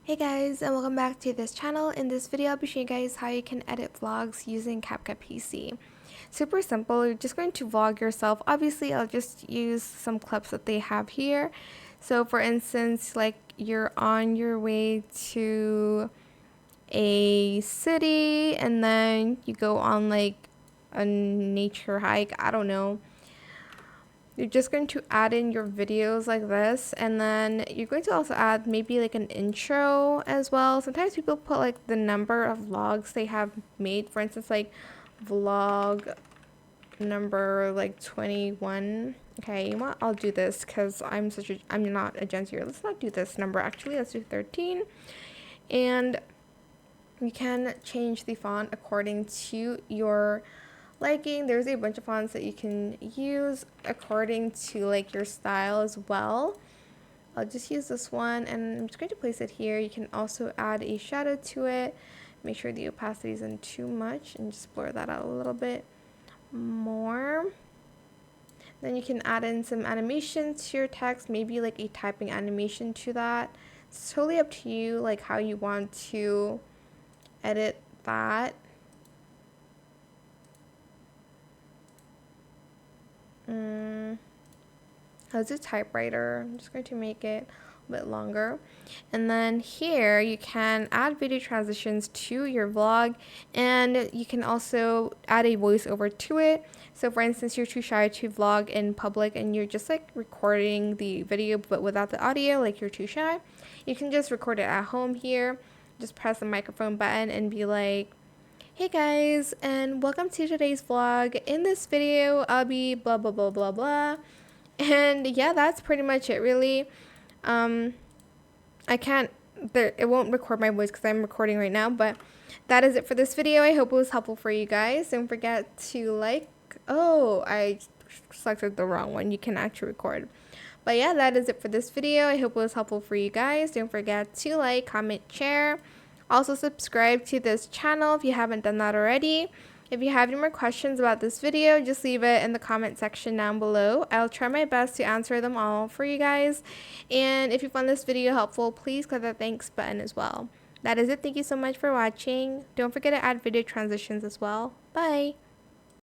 Hey guys, and welcome back to this channel. In this video, I'll be showing you guys how you can edit vlogs using CapCut PC. Super simple. You're just going to vlog yourself. Obviously, I'll just use some clips that they have here. So for instance, like you're on your way to a city and then you go on like a nature hike. I don't know. You're just going to add in your videos like this, and then you're going to also add maybe like an intro as well. Sometimes people put like the number of vlogs they have made. For instance, like vlog number like 21. Okay, you know what? I'll do this because I'm not a Gen Zer. Let's not do this number actually. Let's do 13. And you can change the font according to your liking. There's a bunch of fonts that you can use according to like your style as well. I'll just use this one and I'm just going to place it here. You can also add a shadow to it. Make sure the opacity isn't too much and just blur that out a little bit more. Then you can add in some animation to your text, maybe like a typing animation to that. It's totally up to you, like how you want to edit that. I'll do typewriter. I'm just going to make it a bit longer. And then here you can add video transitions to your vlog, and you can also add a voiceover to it. So for instance, you're too shy to vlog in public and you're just like recording the video but without the audio, like you're too shy. You can just record it at home here. Just press the microphone button and be like, "Hey guys, and welcome to today's vlog. In this video, I'll be blah blah blah blah blah." And yeah, that's pretty much it really. I can't, it won't record my voice because I'm recording right now, but that is it for this video. I hope it was helpful for you guys. Don't forget to like, oh, I selected the wrong one. You can actually record. But yeah, that is it for this video. I hope it was helpful for you guys. Don't forget to like, comment, share. Also subscribe to this channel if you haven't done that already. If you have any more questions about this video, just leave it in the comment section down below. I'll try my best to answer them all for you guys. And if you found this video helpful, please click the thanks button as well. That is it. Thank you so much for watching. Don't forget to add video transitions as well. Bye!